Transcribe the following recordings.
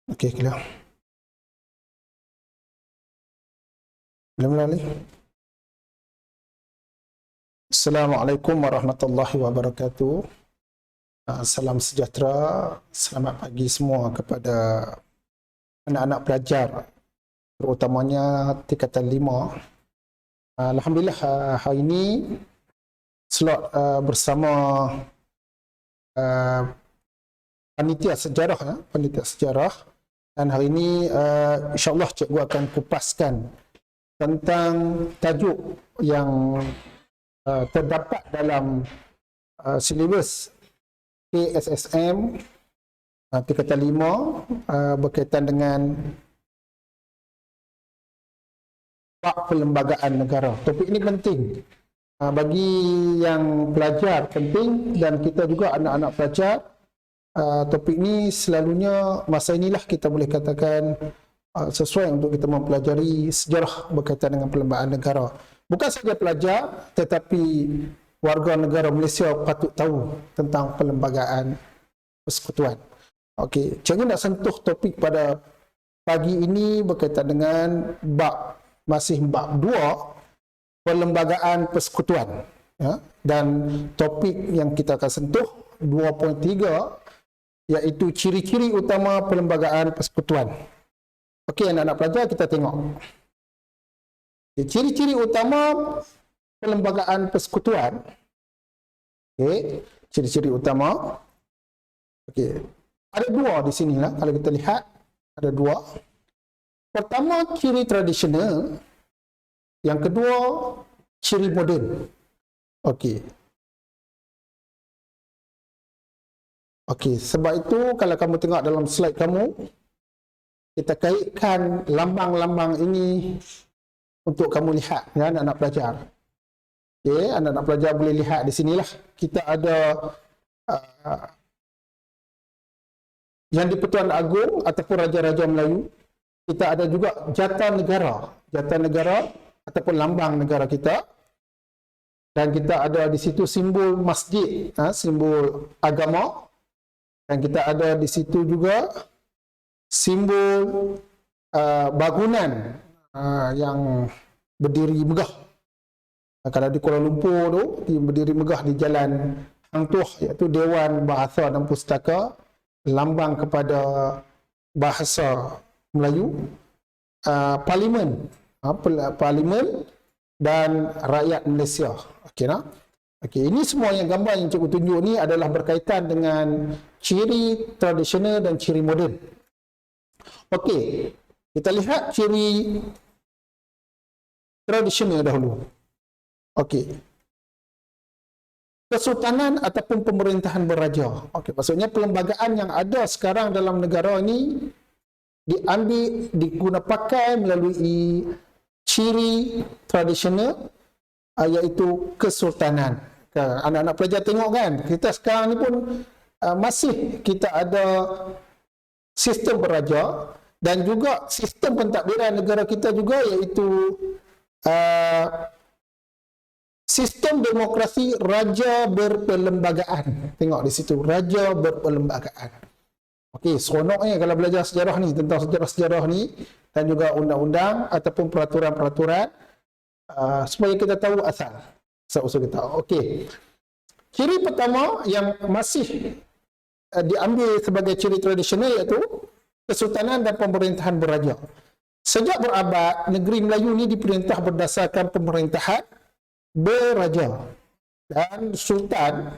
Okey, clear. Belum lagi. Assalamualaikum warahmatullahi wabarakatuh. Salam sejahtera, selamat pagi semua kepada anak-anak pelajar, terutamanya tingkatan 5. Alhamdulillah, hari ini slot bersama panitia sejarah, dan hari ini insyaAllah cikgu akan kupaskan tentang tajuk yang terdapat dalam silibus KSSM tingkatan 5 berkaitan dengan bab perlembagaan negara. Topik ini penting bagi yang pelajar, penting, dan kita juga anak-anak pelajar. Topik ini selalunya masa inilah kita boleh katakan sesuai untuk kita mempelajari sejarah berkaitan dengan perlembagaan negara. Bukan saja pelajar, tetapi warga negara Malaysia patut tahu tentang perlembagaan persekutuan. Okey, cikgu nak sentuh topik pada pagi ini berkaitan dengan masih bab 2, perlembagaan persekutuan. Ya? Dan topik yang kita akan sentuh 2.3 iaitu ciri-ciri utama perlembagaan persekutuan. Okey, anak-anak pelajar, kita tengok. Ciri-ciri utama perlembagaan persekutuan. Okey, ciri-ciri utama. Okey, ada 2 di sini lah. Kalau kita lihat, ada 2. Pertama, ciri tradisional. Yang kedua, ciri moden. Okey. Okey, sebab itu kalau kamu tengok dalam slide kamu, kita kaitkan lambang-lambang ini untuk kamu lihat, ya, anak-anak pelajar. Okey, anak-anak pelajar boleh lihat di sinilah kita ada yang di-Pertuan Agong ataupun Raja-Raja Melayu. Kita ada juga jata negara ataupun lambang negara kita. Dan kita ada di situ simbol masjid, simbol agama. Dan kita ada di situ juga simbol bangunan yang berdiri megah. Kalau di Kuala Lumpur tu, berdiri megah di Jalan Hang Tuah, iaitu Dewan Bahasa dan Pustaka, lambang kepada bahasa Melayu. Parlimen, Parlimen dan rakyat Malaysia. Okey, nah? Okey, ini semua yang gambar yang cikgu tunjuk ni adalah berkaitan dengan ciri tradisional dan ciri moden. Okey, kita lihat ciri tradisional dahulu. Okey. Kesultanan ataupun pemerintahan beraja. Okey, maksudnya perlembagaan yang ada sekarang dalam negara ini diguna pakai melalui ciri tradisional, iaitu kesultanan. Anak-anak pelajar tengok kan, kita sekarang ni pun masih kita ada sistem beraja, dan juga sistem pentadbiran negara kita juga, iaitu sistem demokrasi raja berperlembagaan. Tengok di situ, raja berperlembagaan. Okey, seronoknya kalau belajar sejarah ni, tentang sejarah-sejarah ni, dan juga undang-undang ataupun peraturan-peraturan, supaya kita tahu asal-usul kita. Okey. Ciri pertama yang masih diambil sebagai ciri tradisional iaitu kesultanan dan pemerintahan beraja. Sejak berabad, negeri Melayu ni diperintah berdasarkan pemerintahan beraja. Dan sultan,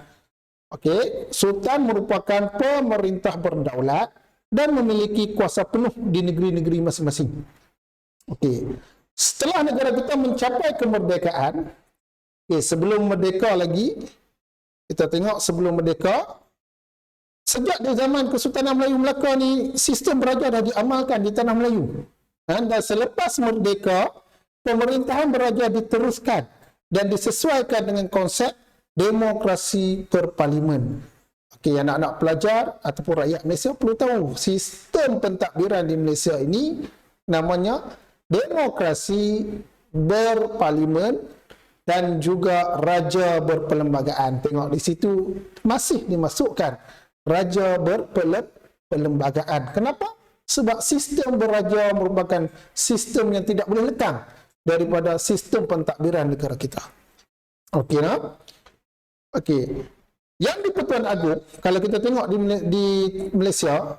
okey, sultan merupakan pemerintah berdaulat dan memiliki kuasa penuh di negeri-negeri masing-masing. Okey. Setelah negara kita mencapai kemerdekaan, sebelum merdeka lagi, kita tengok sebelum merdeka, sejak di zaman Kesultanan Melayu Melaka ni, sistem beraja dah diamalkan di tanah Melayu. Dan selepas merdeka, pemerintahan beraja diteruskan dan disesuaikan dengan konsep demokrasi berparlimen. Okey, anak-anak pelajar ataupun rakyat Malaysia perlu tahu, sistem pentadbiran di Malaysia ini namanya demokrasi berparlimen dan juga raja berperlembagaan. Tengok di situ masih dimasukkan raja berperlembagaan. Kenapa? Sebab sistem beraja merupakan sistem yang tidak boleh lekang daripada sistem pentadbiran negara kita. Okey tak? Okey. Yang di Pertuan Agong, kalau kita tengok di Malaysia,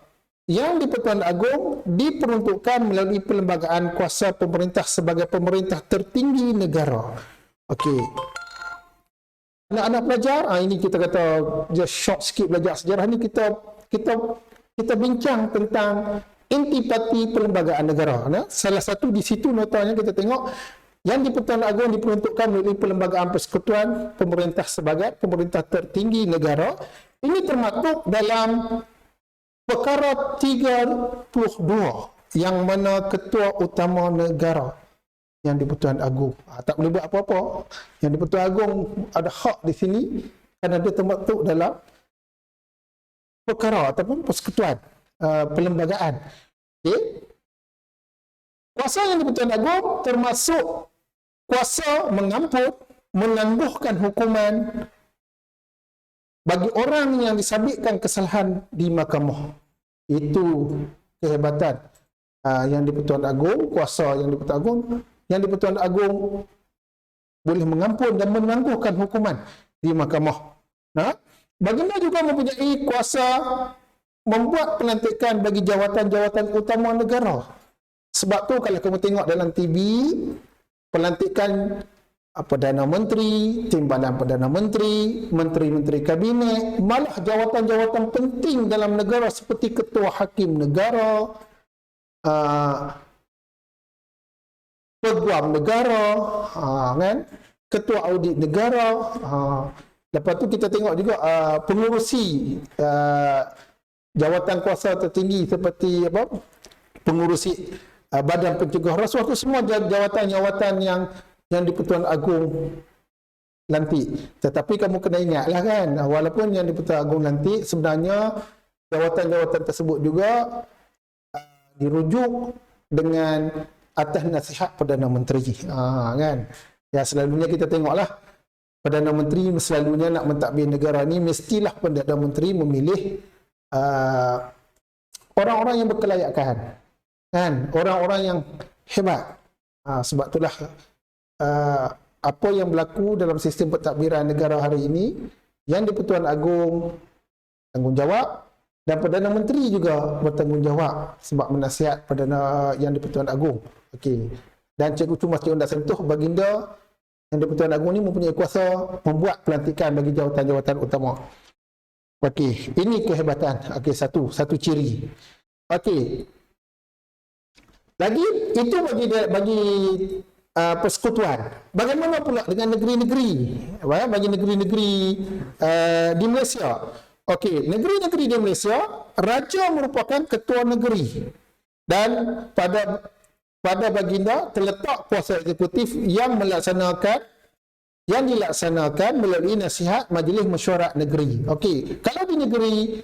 yang di Pertuan Agong diperuntukkan melalui perlembagaan kuasa pemerintah sebagai pemerintah tertinggi negara. Okey. Anak-anak pelajar, ini kita kata just short sikit belajar sejarah ni, kita bincang tentang intipati perlembagaan negara. Salah satu di situ notanya kita tengok yang di Pertuan Agong diperuntukkan melalui perlembagaan persekutuan pemerintah sebagai pemerintah tertinggi negara. Ini termaktub dalam perkara 32 yang mana ketua utama negara yang di Pertuan Agong tak boleh buat apa-apa. Yang di Pertuan Agong ada hak di sini kerana dia termaktub dalam perkara ataupun persekutuan perlembagaan. Okay. Kuasa yang di Pertuan Agong termasuk kuasa mengampun, menangguhkan hukuman bagi orang yang disabitkan kesalahan di mahkamah. Itu kehebatan yang di Pertuan Agong, kuasa yang di Pertuan Agong. Yang di Pertuan Agong boleh mengampun dan menangguhkan hukuman di mahkamah. Baginda juga mempunyai kuasa membuat pelantikan bagi jawatan-jawatan utama negara. Sebab tu kalau kamu tengok dalam TV, pelantikan Perdana Menteri, timbalan Perdana Menteri, menteri-menteri kabinet, malah jawatan-jawatan penting dalam negara seperti ketua hakim negara, peguam negara, kan? Ketua audit negara. Lepas tu kita tengok juga pengurusi jawatan kuasa tertinggi seperti pengurusi Badan Pencegah Rasuah, tu semua jawatan-jawatan yang di Pertuan Agong lantik. Tetapi kamu kena ingatlah kan, walaupun yang di Pertuan Agong lantik, sebenarnya jawatan-jawatan tersebut juga dirujuk dengan atas nasihat Perdana Menteri. Kan? Ya, selalunya kita tengoklah Perdana Menteri selalunya nak mentadbir negara ni, mestilah Perdana Menteri memilih orang-orang yang berkelayakan, kan, orang-orang yang hebat. Sebab itulah apa yang berlaku dalam sistem pentadbiran negara hari ini, yang di Pertuan Agong tanggungjawab dan Perdana Menteri juga bertanggungjawab sebab menasihat Perdana yang di Pertuan Agong. Okey. Dan Cikgu Tumas Cik Undak Sentuh, baginda yang di Pertuan Agong ni mempunyai kuasa membuat pelantikan bagi jawatan-jawatan utama. Okey, ini kehebatan. Okey, satu ciri. Okey. Lagi itu bagi persekutuan. Bagaimana pula dengan negeri-negeri? Bagi negeri-negeri di Malaysia. Okey, negeri-negeri di Malaysia, raja merupakan ketua negeri. Dan pada baginda terletak kuasa eksekutif yang dilaksanakan melalui nasihat Majlis Mesyuarat Negeri. Okey, kalau di negeri,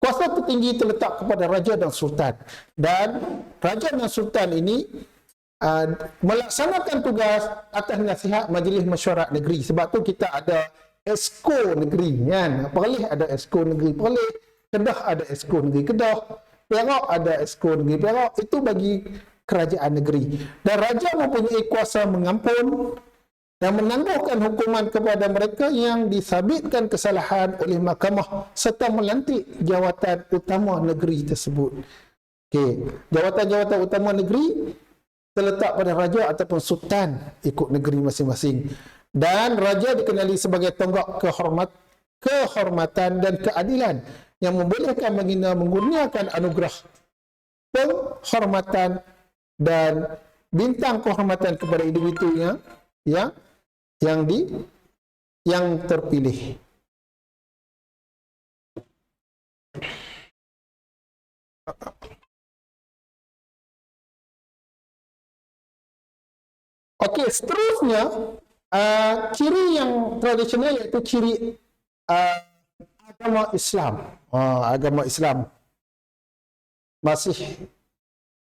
kuasa tertinggi terletak kepada Raja dan Sultan. Dan Raja dan Sultan ini melaksanakan tugas atas nasihat Majlis Mesyuarat Negeri. Sebab tu kita ada Esko Negeri, kan? Perlis ada Esko Negeri Perlis, Kedah ada Esko Negeri Kedah, Perak ada Esko Negeri Perak. Itu bagi kerajaan negeri. Dan Raja mempunyai kuasa mengampun dan menangguhkan hukuman kepada mereka yang disabitkan kesalahan oleh mahkamah serta melantik jawatan utama negeri tersebut. Okey, jawatan-jawatan utama negeri terletak pada raja ataupun sultan ikut negeri masing-masing. Dan raja dikenali sebagai tonggak kehormatan dan keadilan yang membolehkan baginda mengurniakan anugerah penghormatan dan bintang kehormatan kepada individu yang terpilih. Okey, seterusnya ciri yang tradisional iaitu ciri agama Islam. Agama Islam masih,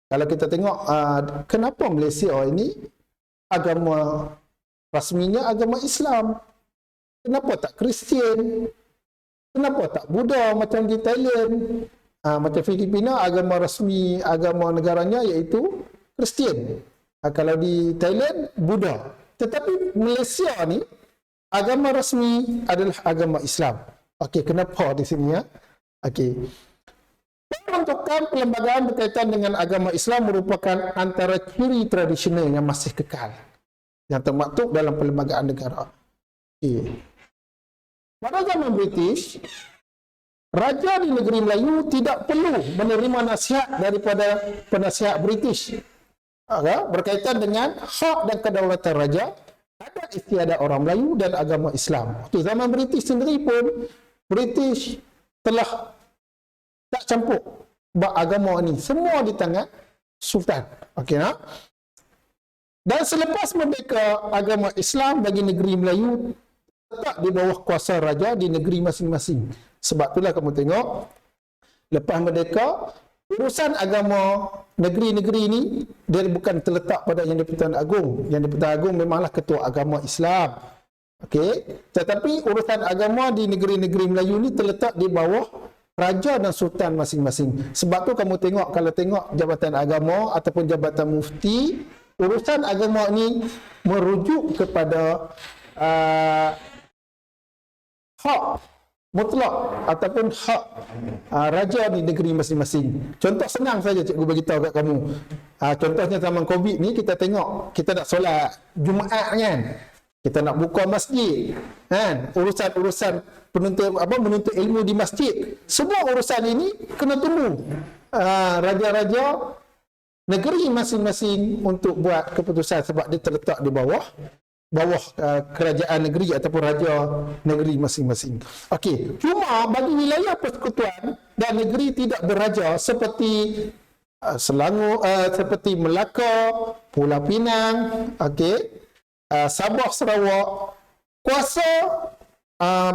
kalau kita tengok kenapa Malaysia ini agama rasminya agama Islam, kenapa tak Kristian, kenapa tak Buddha macam di Thailand, Macam Filipina, agama rasmi, agama negaranya iaitu Kristian. Kalau di Thailand, Buddha. Tetapi Malaysia ni, agama rasmi adalah agama Islam. Okey, kenapa di sini ya? Okey. Pembentukan perlembagaan berkaitan dengan agama Islam merupakan antara ciri tradisional yang masih kekal, yang termaktub dalam perlembagaan negara. Okey. Pada zaman British, Raja di negeri Melayu tidak perlu menerima nasihat daripada penasihat British berkaitan dengan hak dan kedaulatan raja, adat istiadat orang Melayu dan agama Islam. Okey, zaman British sendiri pun, British telah tak campur agama ni. Semua di tangan Sultan. Okey, nah? Dan selepas merdeka, agama Islam bagi negeri Melayu tetap di bawah kuasa raja di negeri masing-masing. Sebab itulah kamu tengok, lepas merdeka, urusan agama negeri-negeri ini, dia bukan terletak pada Yang di-Pertuan Agong. Yang di-Pertuan Agong memanglah ketua agama Islam. Okey, tetapi urusan agama di negeri-negeri Melayu ini terletak di bawah raja dan sultan masing-masing. Sebab tu kamu tengok, kalau tengok jabatan agama ataupun jabatan mufti, urusan agama ini merujuk kepada hak mutlak ataupun hak raja di negeri masing-masing. Contoh senang saja cikgu bagi tahu kat kamu. Contohnya zaman Covid ni, kita tengok, kita nak solat Jumaat kan, kita nak buka masjid kan, urusan-urusan menuntut ilmu di masjid, semua urusan ini kena tunggu raja-raja negeri masing-masing untuk buat keputusan, sebab dia terletak di bawah kerajaan negeri ataupun raja negeri masing-masing. Okey, cuma bagi wilayah persekutuan dan negeri tidak beraja seperti Selangor, seperti Melaka, Pulau Pinang, okey, Sabah, Sarawak, kuasa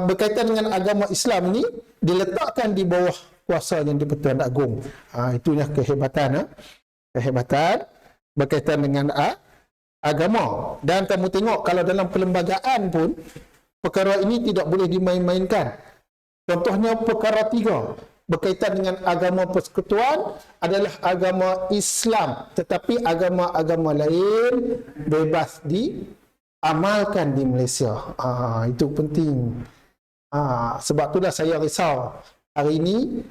berkaitan dengan agama Islam ni diletakkan di bawah kuasa Yang di-Pertuan Agong. Itulah kehebatan berkaitan dengan agama. Dan kamu tengok, kalau dalam perlembagaan pun perkara ini tidak boleh dimain-mainkan. Contohnya perkara 3 berkaitan dengan agama persekutuan adalah agama Islam, tetapi agama-agama lain bebas diamalkan di Malaysia. Itu penting. Sebab itulah saya risau hari ini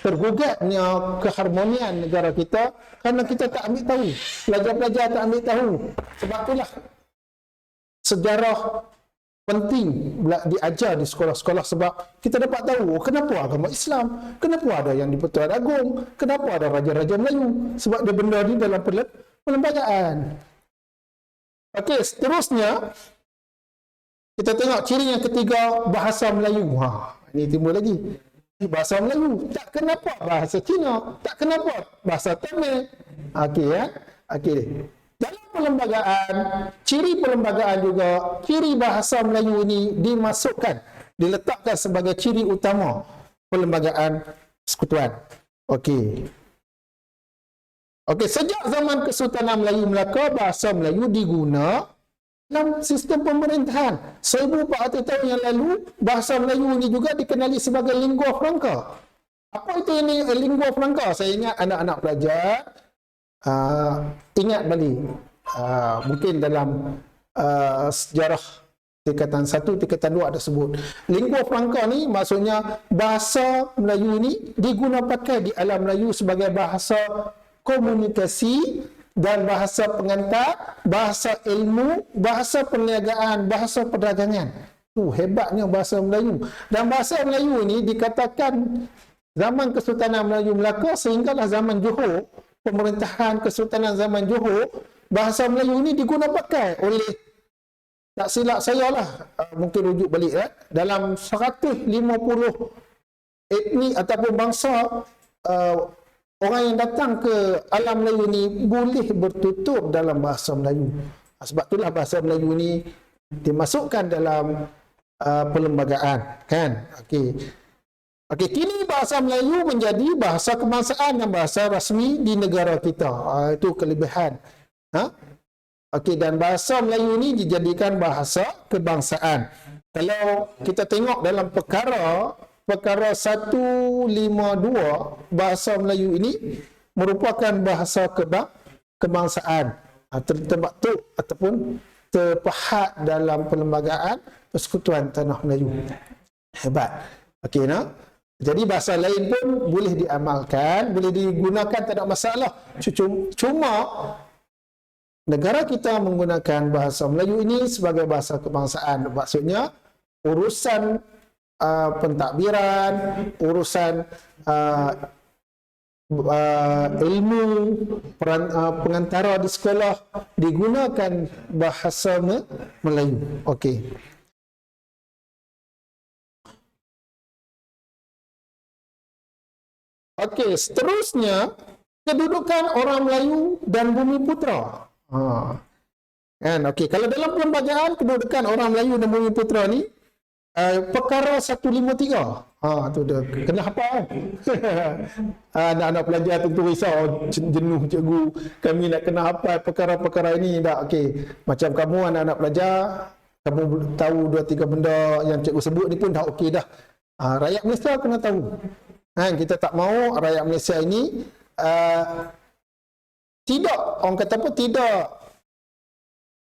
tergugatnya keharmonian negara kita kerana kita tak ambil tahu, pelajar-pelajar tak ambil tahu. Sebab itulah sejarah penting diajar di sekolah-sekolah, sebab kita dapat tahu kenapa agama Islam, kenapa ada Yang di-Pertuan Agong, kenapa ada raja-raja Melayu, sebab dia benda ni dalam perlembagaan. Okey, seterusnya kita tengok ciri yang ketiga, bahasa Melayu. Ini timbul lagi. Bahasa Melayu, tak kenapa bahasa Cina, tak kenapa bahasa Tamil. Okey ya. Okey. Dalam perlembagaan, ciri perlembagaan juga, ciri bahasa Melayu ini dimasukkan, diletakkan sebagai ciri utama perlembagaan persekutuan. Okey. Okey, sejak zaman Kesultanan Melayu Melaka, bahasa Melayu diguna dalam sistem pemerintahan. 1400 tahun yang lalu, bahasa Melayu ini juga dikenali sebagai lingua franca. Apa itu ini lingua franca? Saya ingat anak-anak pelajar ingat balik. Mungkin dalam sejarah tingkatan 1, tingkatan 2 ada sebut. Lingua franca ni maksudnya bahasa Melayu ini diguna pakai di alam Melayu sebagai bahasa komunikasi dan bahasa pengantar, bahasa ilmu, bahasa perniagaan, bahasa perdagangan. Hebatnya bahasa Melayu. Dan bahasa Melayu ini dikatakan zaman Kesultanan Melayu Melaka sehinggalah zaman Johor, pemerintahan Kesultanan zaman Johor, bahasa Melayu ini diguna pakai oleh, tak silap saya lah, mungkin rujuk balik dalam 150 etnik ataupun bangsa, orang yang datang ke alam Melayu ni boleh bertutur dalam bahasa Melayu. Sebab itulah bahasa Melayu ni dimasukkan dalam perlembagaan, kan? Okey, kini bahasa Melayu menjadi bahasa kebangsaan dan bahasa rasmi di negara kita. Itu kelebihan. Okey, dan bahasa Melayu ni dijadikan bahasa kebangsaan. Kalau kita tengok dalam perkara perkara 152 bahasa Melayu ini merupakan bahasa kebangsaan, termaktub ataupun terpahat dalam Perlembagaan Persekutuan Tanah Melayu. Hebat. Okey, nah. Jadi bahasa lain pun boleh diamalkan, boleh digunakan, tak ada masalah. Cuma negara kita menggunakan bahasa Melayu ini sebagai bahasa kebangsaan. Maksudnya urusan pentadbiran, urusan ilmu pengantara di sekolah digunakan bahasa Melayu. Okey. Okey, seterusnya kedudukan orang Melayu dan Bumiputera. Kan, okey, kalau dalam perlembagaan kedudukan orang Melayu dan Bumiputera ni perkara 153. Tu dia kena hafal. Anak-anak pelajar tentu risau, jenuh cikgu, kami nak kena hafal perkara-perkara ini dah. Okey, macam kamu anak-anak pelajar, kamu tahu 2-3 benda yang cikgu sebut ni pun dah okey dah. Rakyat Malaysia kena tahu. Kita tak mahu rakyat Malaysia ini tidak, orang kata apa, tidak,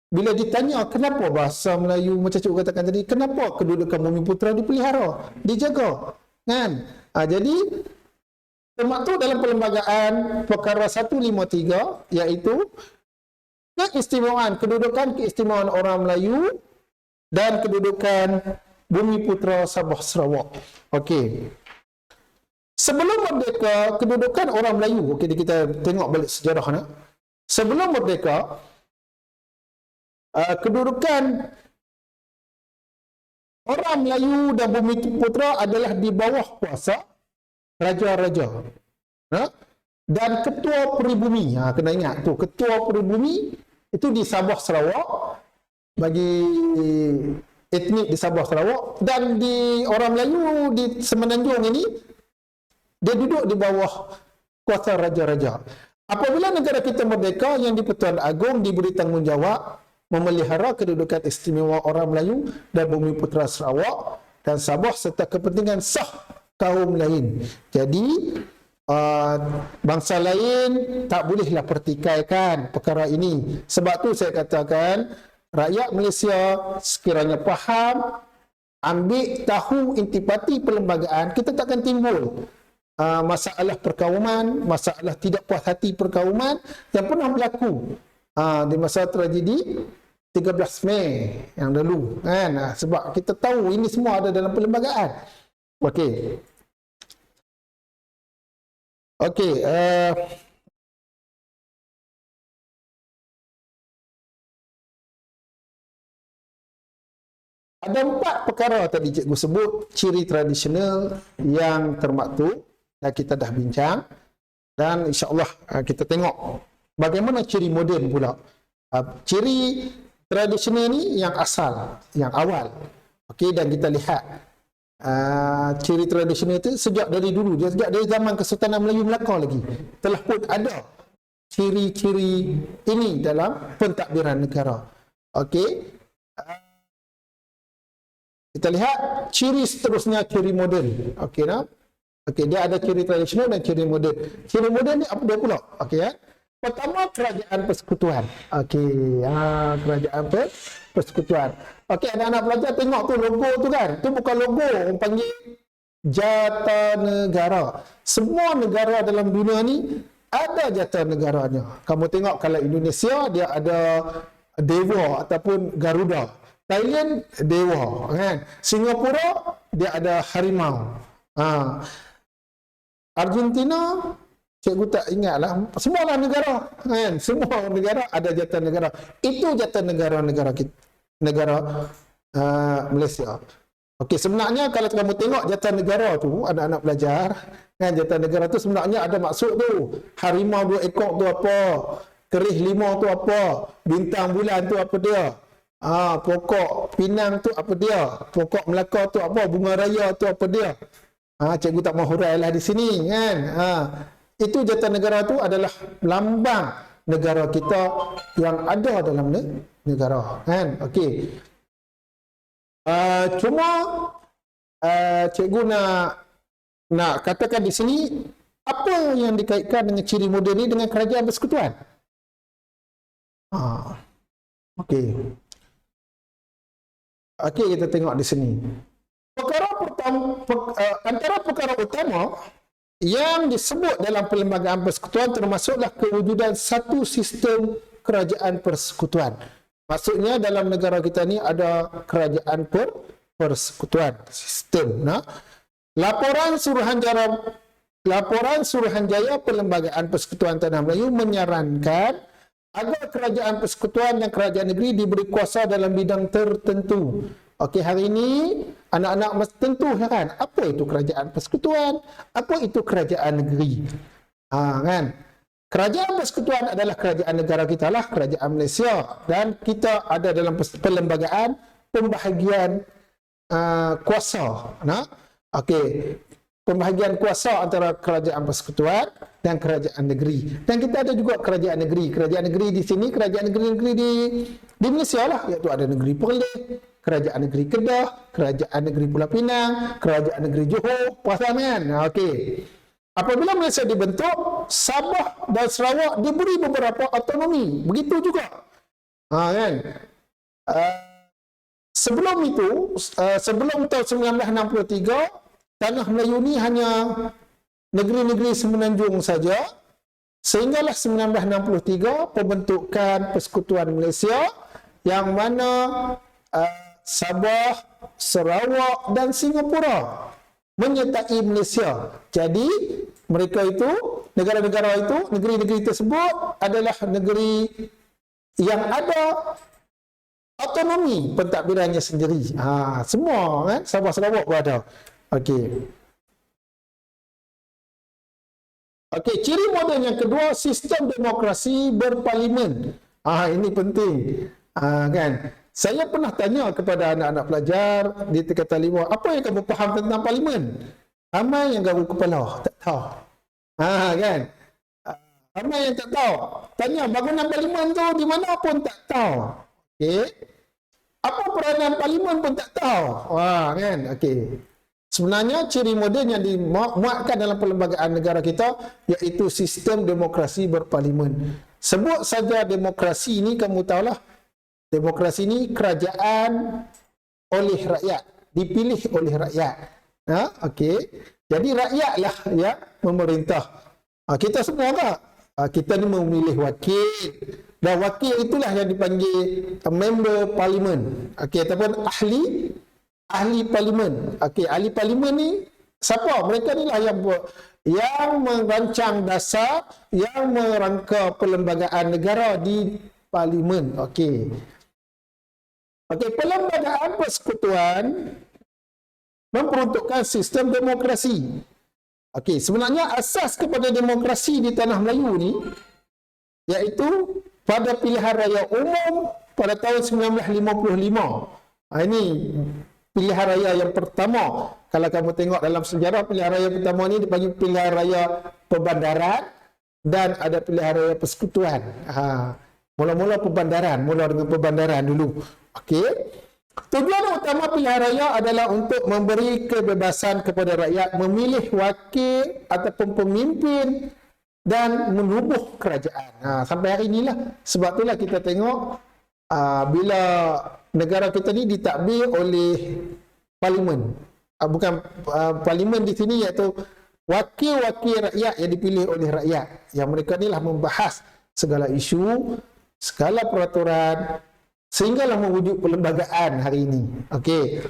bila ditanya kenapa bahasa Melayu, macam cikgu katakan tadi, kenapa kedudukan Bumiputera dipelihara, dijaga, kan? Jadi termaktub dalam Perlembagaan perkara 153 iaitu kedudukan orang Melayu dan kedudukan Bumiputera Sabah Sarawak. Okey. Sebelum merdeka, kedudukan orang Melayu, okey, kita tengok balik sejarah ni. Sebelum merdeka, kedudukan orang Melayu dan Bumiputera adalah di bawah kuasa raja-raja. Dan ketua peribumi, kena ingat tu, ketua peribumi itu di Sabah Sarawak, bagi etnik di Sabah Sarawak, dan di orang Melayu di Semenanjung ini dia duduk di bawah kuasa raja-raja. Apabila negara kita merdeka, yang di-Pertuan Agong diberi tanggungjawab memelihara kedudukan istimewa orang Melayu dan Bumiputera Sarawak dan Sabah serta kepentingan sah kaum lain. Jadi bangsa lain tak bolehlah pertikaikan perkara ini. Sebab tu saya katakan rakyat Malaysia sekiranya faham, ambil tahu intipati perlembagaan, kita takkan timbul masalah perkauman, masalah tidak puas hati perkauman yang pernah berlaku di masa tragedi 13 Mei yang lalu, kan? Sebab kita tahu ini semua ada dalam perlembagaan. Okey. Okey, ada 4 perkara tadi cikgu sebut, ciri tradisional yang termaktub, dan kita dah bincang, dan insya-Allah kita tengok bagaimana ciri moden pula. Ciri tradisional ni yang asal, yang awal. Okey, dan kita lihat ciri tradisional itu sejak dari dulu, sejak dari zaman Kesultanan Melayu Melaka lagi telah pun ada ciri-ciri ini dalam pentadbiran negara. Okey, kita lihat ciri seterusnya, ciri moden. Okey, nah. Okey, dia ada ciri tradisional dan ciri moden. Ciri moden ni apa dia pula? Okey, ya. Pertama, kerajaan persekutuan. Okey, kerajaan persekutuan. Okey, anak-anak pelajar tengok tu logo tu kan. Tu bukan logo, orang panggil Jatanegara. Semua negara dalam dunia ni ada Jatanegaranya. Kamu tengok kalau Indonesia dia ada Dewa ataupun Garuda. Thailand Dewa, kan? Singapura dia ada harimau. Argentina, cikgu tak ingatlah. Semualah negara, kan? Semua negara ada Jatanegara. Itu Jatanegara negara kita, negara Malaysia. Okey, sebenarnya kalau kamu tengok Jatanegara tu, anak-anak belajar, kan, Jatanegara tu sebenarnya ada maksud tu. Harimau 2 ekor tu apa? Kerih 5 tu apa? Bintang bulan tu apa dia? Pokok pinang tu apa dia? Pokok Melaka tu apa? Bunga raya tu apa dia? Cikgu tak mahu hurailah di sini, kan? Itu Jatanegara tu adalah lambang negara kita yang ada dalam negara, kan? Okey. Cuma cikgu nak katakan di sini apa yang dikaitkan dengan ciri moden ini dengan kerajaan persekutuan? Okey. Okey, kita tengok di sini. Perkara pertama, antara perkara utama yang disebut dalam perlembagaan persekutuan termasuklah kewujudan satu sistem kerajaan persekutuan. Maksudnya dalam negara kita ni ada kerajaan persekutuan, sistem. Laporan Suruhanjaya Perlembagaan Persekutuan Tanah Melayu menyarankan agar kerajaan persekutuan dan kerajaan negeri diberi kuasa dalam bidang tertentu. Okey, hari ini anak-anak mesti tentu kan, apa itu kerajaan persekutuan, apa itu kerajaan negeri. Kan? Kerajaan persekutuan adalah kerajaan negara kita lah, kerajaan Malaysia, dan kita ada dalam perlembagaan pembahagian kuasa. Okey, pembahagian kuasa antara kerajaan persekutuan dan kerajaan negeri. Dan kita ada juga kerajaan negeri. Kerajaan negeri di sini, kerajaan negeri-negeri di Malaysia lah, iaitu ada negeri Perlis, kerajaan negeri Kedah, kerajaan negeri Pulau Pinang, kerajaan negeri Johor, Perasan kan? Okey. Apabila Malaysia dibentuk, Sabah dan Sarawak diberi beberapa autonomi. Begitu juga. Kan? Sebelum itu, sebelum tahun 1963, Tanah Melayu ni hanya negeri-negeri semenanjung saja. Sehinggalah 1963 pembentukan Persekutuan Malaysia yang mana Sabah, Sarawak dan Singapura menyertai Malaysia. Jadi mereka itu, negara-negara itu, negeri-negeri tersebut adalah negeri yang ada autonomi pentadbirannya sendiri. Semua kan, Sabah Sarawak pun ada. Okey. Okey, ciri moden yang kedua, sistem demokrasi berparlimen. Ini penting. Kan? Saya pernah tanya kepada anak-anak pelajar di tingkatan 5, apa yang kamu faham tentang parlimen? Ramai yang garuk kepala, tak tahu. Kan? Ramai yang tak tahu. Tanya bangunan parlimen tu di mana pun tak tahu. Okey. Apa peranan parlimen pun tak tahu. Kan? Okey. Sebenarnya ciri moden yang dimuatkan dalam perlembagaan negara kita iaitu sistem demokrasi berparlimen. Sebut saja demokrasi ini, kamu tahulah, demokrasi ini kerajaan oleh rakyat, dipilih oleh rakyat. Okey. Jadi rakyatlah yang memerintah. Kita semua tak? Kita ni memilih wakil, dan wakil itulah yang dipanggil member parlimen. Okey, ataupun ahli parlimen. Okey, ahli parlimen ni siapa? Mereka ni lah yang merancang dasar, yang merangka perlembagaan negara di parlimen. Okey. Okey, perlembagaan persekutuan memperuntukkan sistem demokrasi. Okey, sebenarnya asas kepada demokrasi di Tanah Melayu ni iaitu pada pilihan raya umum pada tahun 1955. Ini pilihan raya yang pertama. Kalau kamu tengok dalam sejarah, pilihan raya pertama ni dipanggil pilihan raya perbandaran dan ada pilihan raya persekutuan. Mula-mula perbandaran, mula dengan perbandaran dulu. Okey. Tujuan utama pilihan raya adalah untuk memberi kebebasan kepada rakyat memilih wakil ataupun pemimpin dan menubuh kerajaan. Sampai hari inilah. Sebab itulah kita tengok bila negara kita ni ditadbir oleh parlimen. Bukan parlimen di sini, iaitu wakil-wakil rakyat yang dipilih oleh rakyat. Yang mereka ni lah membahas segala isu, segala peraturan, sehinggalah mewujud perlembagaan hari ini. Okey.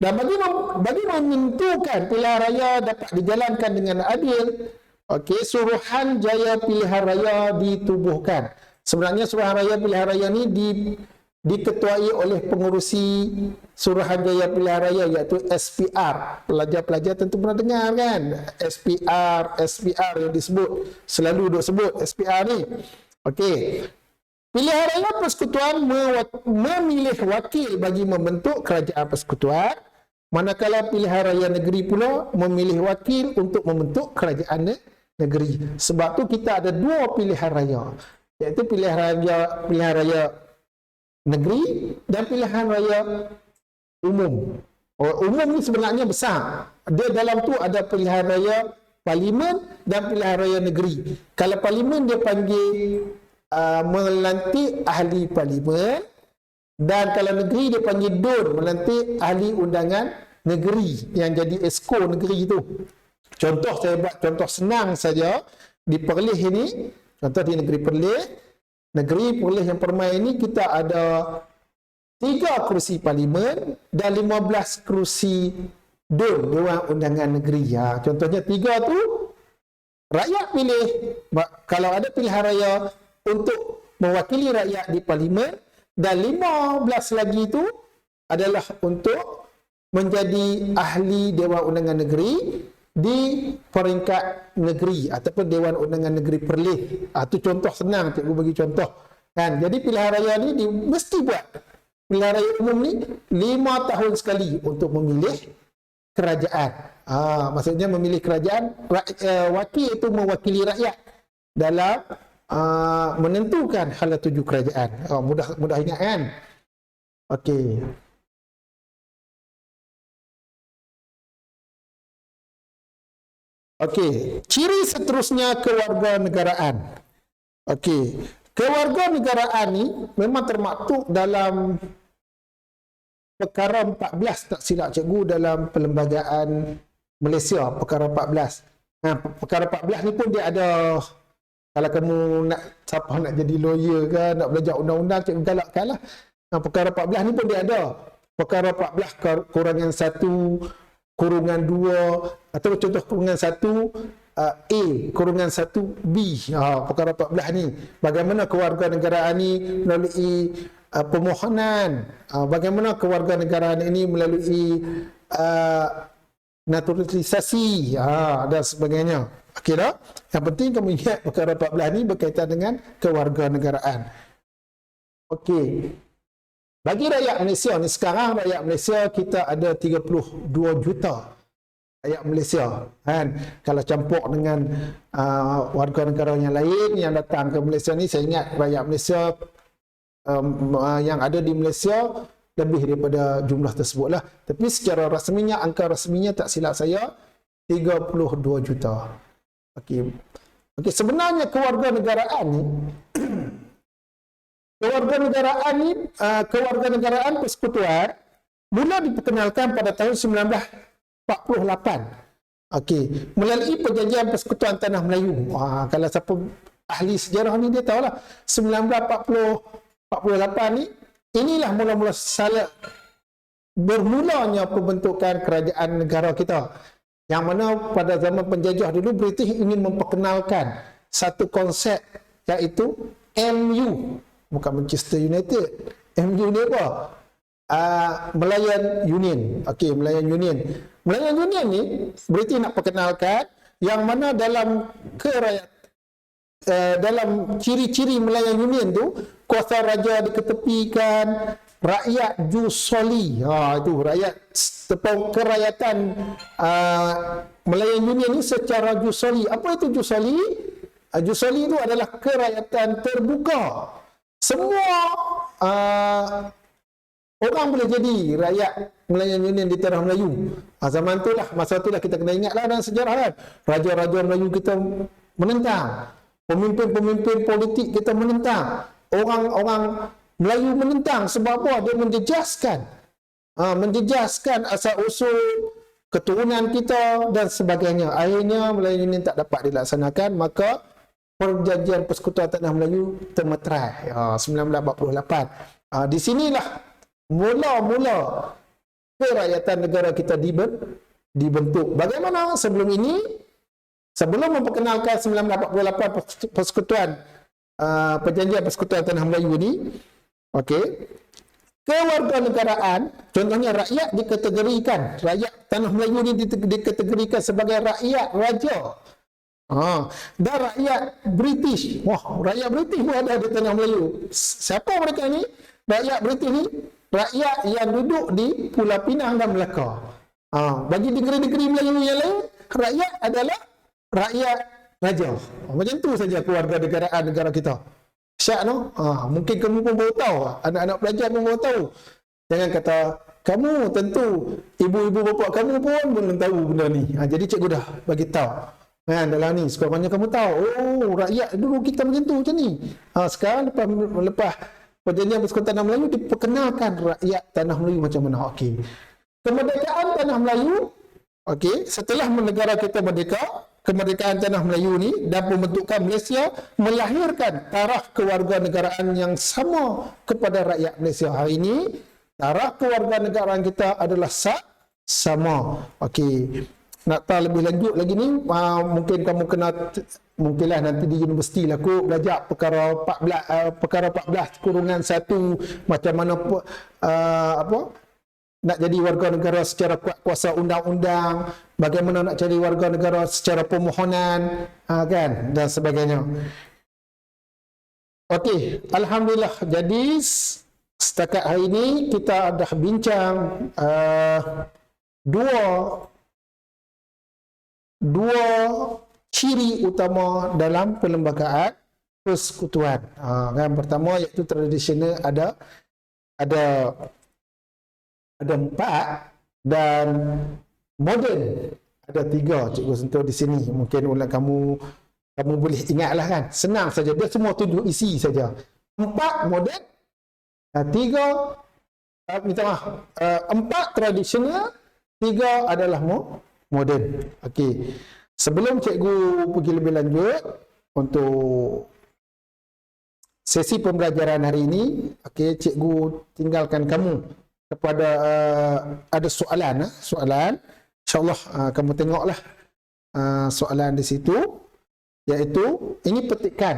Dan bagi menentukan pilihan raya dapat dijalankan dengan adil, okey, Suruhanjaya Pilihan Raya ditubuhkan. Sebenarnya Suruhanjaya Pilihan Raya ni diketuai oleh pengurusi Suruhanjaya Pilihan Raya, iaitu SPR. Pelajar-pelajar tentu pernah dengar kan? SPR yang disebut, selalu duk sebut SPR ni. Okey. Pilihan raya persekutuan memilih wakil bagi membentuk kerajaan persekutuan, manakala pilihan raya negeri pula memilih wakil untuk membentuk kerajaan negeri. Sebab tu kita ada dua pilihan raya, iaitu pilihan raya negeri dan pilihan raya umum. Umum ni sebenarnya besar. Dia dalam tu ada pilihan raya parlimen dan pilihan raya negeri. Kalau parlimen dia panggil melantik ahli parlimen, dan kalau negeri dia panggil DUN, melantik ahli undangan negeri yang jadi esko negeri itu. Contoh saya buat contoh senang saja di Perlis ini, contoh di negeri Perlis, negeri Perlis yang permai ini kita ada 3 kerusi parlimen dan 15 kerusi DUN, Dewan Undangan Negeri. Ya, contohnya 3 tu rakyat pilih. Kalau ada pilihan raya untuk mewakili rakyat di parlimen, dan 15 lagi itu adalah untuk menjadi ahli Dewan Undangan Negeri di peringkat negeri ataupun Dewan Undangan Negeri Perlis. Itu contoh senang, cikgu bagi contoh. Kan? Jadi pilihan raya ni mesti buat. Pilihan raya umum ni 5 tahun sekali untuk memilih kerajaan. Maksudnya memilih kerajaan, wakil itu mewakili rakyat dalam menentukan hala tuju kerajaan. Mudah ingat kan? Okey. Okey, ciri seterusnya kewarganegaraan. Okey, kewarganegaraan ni memang termaktub dalam perkara 14, tak silap cikgu, dalam Perlembagaan Malaysia, perkara 14. Perkara 14 ni pun dia ada. Kalau kamu siapa nak jadi lawyer ke, nak belajar undang-undang, cikgu galakkan lah. Perkara 14 ni pun dia ada. Perkara 14 kurangan 1, kurungan 2, atau contoh kurungan 1, A, kurungan 1, B. Perkara 14 ni. Bagaimana kewarganegaraan ni melalui permohonan. Bagaimana kewarganegaraan ini melalui naturalisasi dan sebagainya. Okey dah? Yang penting kamu ingat perkara 14 ni berkaitan dengan kewarganegaraan. Okey. Bagi rakyat Malaysia ni, sekarang rakyat Malaysia kita ada 32 juta rakyat Malaysia. Kan? Kalau campur dengan warga negara yang lain yang datang ke Malaysia ni, saya ingat rakyat Malaysia yang ada di Malaysia lebih daripada jumlah tersebut lah. Tapi secara rasminya, angka rasminya tak silap saya 32 juta. Okey, sebenarnya kewarganegaraan ni kewarganegaraan persekutuan mula diperkenalkan pada tahun 1948. Okey, melalui perjanjian persekutuan Tanah Melayu. Kalau siapa ahli sejarah ni dia tahulah 1948 ni, inilah mula-mula bermulanya pembentukan kerajaan negara kita. Yang mana pada zaman penjajah dulu, British ingin memperkenalkan satu konsep, iaitu MU. Bukan Manchester United. MU ni apa? Malayan Union. Okey, Malayan Union. Malayan Union ni British nak perkenalkan, yang mana dalam dalam ciri-ciri Malayan Union tu, kuasa raja diketepikan, rakyat jus soli. Itu rakyat kerakyatan Malayan Union ni secara jus soli. Apa itu jus soli? Jus soli itu adalah kerakyatan terbuka. Semua orang boleh jadi rakyat Malayan Union di tanah Melayu. Zaman tu lah, masa tu lah kita kena ingat lah dalam sejarah kan. Raja-raja Melayu kita menentang. Pemimpin-pemimpin politik kita menentang. Orang-orang Melayu menentang. Sebab apa? Dia menjejaskan asal-usul keturunan kita dan sebagainya. Akhirnya Melayu ini tak dapat dilaksanakan, maka perjanjian persekutuan Tanah Melayu termeterai 1948. Di sinilah mula-mula kerakyatan negara kita dibentuk. Bagaimana sebelum ini? Sebelum memperkenalkan 1948 persekutuan, perjanjian persekutuan Tanah Melayu ini, okey, kewarganegaraan, contohnya rakyat dikategorikan, rakyat Tanah Melayu ini dikategorikan sebagai rakyat raja. Dan rakyat British. Rakyat British pun ada di Tanah Melayu. Siapa mereka ni? Rakyat British ni rakyat yang duduk di Pulau Pinang dan Melaka. Bagi negeri-negeri Melayu yang lain, rakyat adalah rakyat raja. Macam tu saja kewarganegaraan negara kita. Syak no? Mungkin kamu pun baru tahu, anak-anak pelajar pun baru tahu. Jangan kata kamu tentu ibu-ibu bapa kamu pun belum tahu benda ni. Jadi cikgu dah bagi tahu. Kan dalam ni sekurang-kurangnya kamu tahu, oh rakyat dulu kita macam ni. Sekarang lepas perjanjian persekutuan tanah Melayu diperkenalkan rakyat tanah Melayu macam mana. Okey. Kemerdekaan tanah Melayu, okey, setelah negara kita merdeka, kemerdekaan tanah Melayu ni dan pembentukan Malaysia melahirkan taraf kewarganegaraan yang sama kepada rakyat Malaysia. Hari ini taraf kewarganegaraan kita adalah sama. Okey. Nak tahu lebih lanjut lagi ni, mungkin kamu kena, mungkinlah nanti di universiti lah aku belajar perkara 14 kurungan 1, macam mana nak jadi warga negara secara kuasa undang-undang, bagaimana nak jadi warga negara secara permohonan, kan, dan sebagainya. Okey, alhamdulillah. Jadi setakat hari ini kita dah bincang dua ciri utama dalam perlembagaan persekutuan. Yang pertama iaitu tradisional ada 4 dan moden ada 3. Cikgu sentuh di sini. Mungkin ulang kamu boleh ingatlah kan. Senang saja. Dia semua 7 isi saja. 4 moden, 3 minta maaf. 4 tradisional, 3 adalah moden. Okey. Sebelum cikgu pergi lebih lanjut untuk sesi pembelajaran hari ini, okey, cikgu tinggalkan kamu kepada ada soalan. InsyaAllah kamu tengoklah soalan di situ, iaitu ini petikan.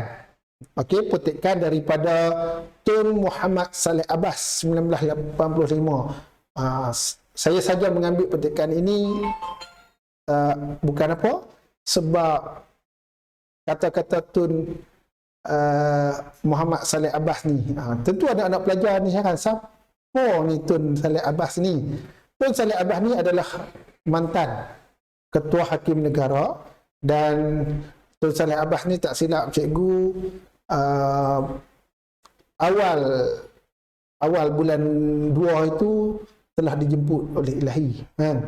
Okey, petikan daripada Tun Muhammad Saleh Abbas 1985. Saya saja mengambil petikan ini bukan apa, sebab kata-kata Tun Muhammad Saleh Abbas ni, tentu anak-anak pelajar ni kan, siapa ni Tun Saleh Abbas ni? Tun Saleh Abbas ni adalah mantan Ketua Hakim Negara, dan Tun Saleh Abbas ni tak silap cikgu awal bulan 2 itu telah dijemput oleh Ilahi, kan?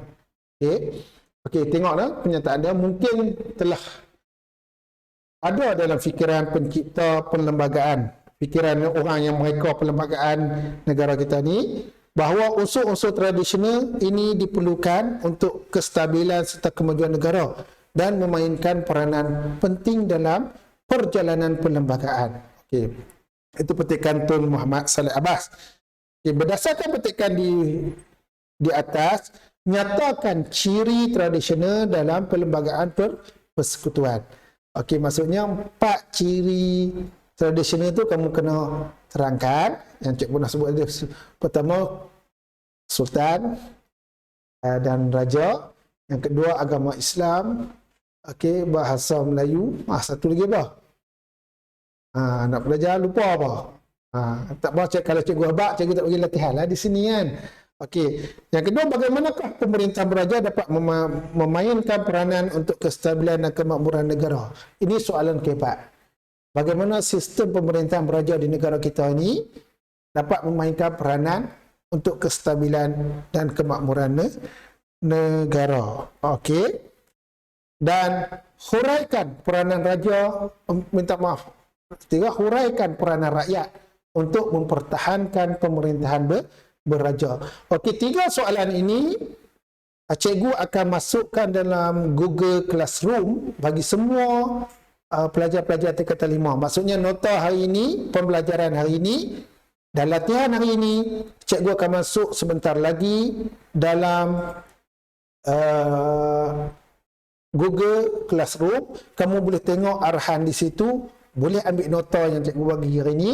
Okey, tengoklah pernyataan dia. Mungkin telah ada dalam fikiran pencipta perlembagaan, fikiran orang yang mereka perlembagaan negara kita ni, bahawa unsur-unsur tradisional ini diperlukan untuk kestabilan serta kemajuan negara dan memainkan peranan penting dalam perjalanan perlembagaan. Okey, itu petikan Tun Muhammad Saleh Abbas. Okay, berdasarkan petikan di atas, nyatakan ciri tradisional dalam perlembagaan persekutuan. Okey, maksudnya 4 ciri tradisional itu kamu kena terangkan. Yang cikgu nak sebut tadi, pertama Sultan dan Raja. Yang kedua agama Islam. Okey, bahasa Melayu. Satu lagi apa? Nak belajar lupa apa? Tak apa, kalau cikgu abak, cikgu tak bagi latihan lah di sini kan. Okey, yang kedua, bagaimanakah pemerintah beraja dapat memainkan peranan untuk kestabilan dan kemakmuran negara? Ini soalan keempat. Bagaimana sistem pemerintahan beraja di negara kita ini dapat memainkan peranan untuk kestabilan dan kemakmuran negara? Okey. Dan huraikan peranan raja, minta maaf, huraikan peranan rakyat untuk mempertahankan pemerintahan beraja. Okey, 3 soalan ini cikgu akan masukkan dalam Google Classroom bagi semua pelajar-pelajar tingkatan 5. Maksudnya nota hari ini, pembelajaran hari ini dan latihan hari ini, cikgu akan masuk sebentar lagi dalam Google Classroom. Kamu boleh tengok arahan di situ, boleh ambil nota yang cikgu bagi hari ini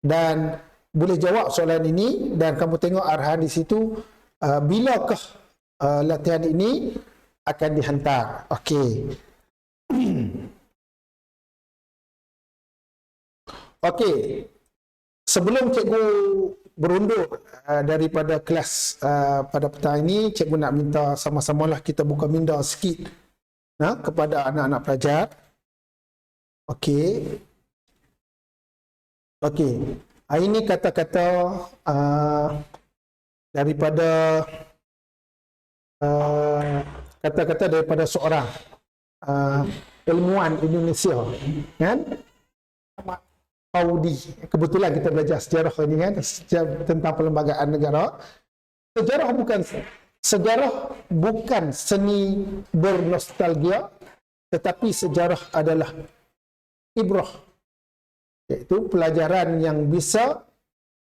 dan boleh jawab soalan ini, dan kamu tengok arahan di situ bilakah latihan ini akan dihantar. Okey. Okey. Sebelum cikgu berundur daripada kelas pada petang ini, cikgu nak minta sama-samalah kita buka minda sikit kepada anak-anak pelajar. Okey. Okey. Ini kata-kata daripada kata-kata daripada seorang ilmuwan Indonesia, kan? Audi. Kebetulan kita belajar sejarah ini, kan, tentang perlembagaan negara. Sejarah bukan seni bernostalgia, tetapi sejarah adalah ibrah, iaitu pelajaran yang bisa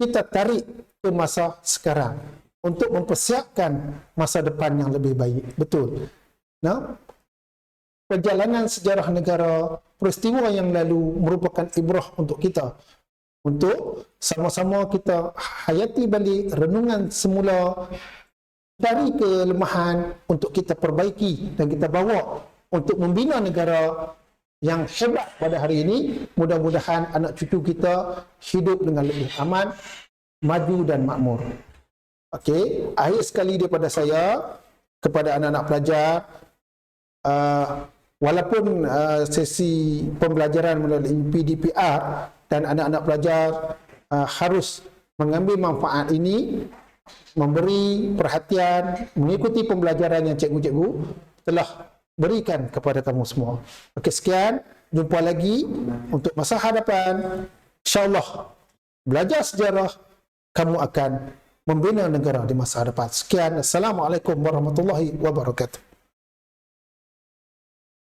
kita tarik ke masa sekarang untuk mempersiapkan masa depan yang lebih baik. Betul. Nah, perjalanan sejarah negara, peristiwa yang lalu merupakan ibrah untuk kita, untuk sama-sama kita hayati balik renungan semula, dari kelemahan untuk kita perbaiki dan kita bawa untuk membina negara yang hebat pada hari ini. Mudah-mudahan anak cucu kita hidup dengan lebih aman, maju dan makmur. Okey, akhir sekali daripada saya kepada anak-anak pelajar, walaupun sesi pembelajaran melalui PDPR dan anak-anak pelajar harus mengambil manfaat ini, memberi perhatian, mengikuti pembelajaran yang cikgu-cikgu telah berikan kepada kamu semua. Okey, sekian. Jumpa lagi untuk masa hadapan. InsyaAllah, belajar sejarah, kamu akan membina negara di masa hadapan. Sekian. Assalamualaikum warahmatullahi wabarakatuh.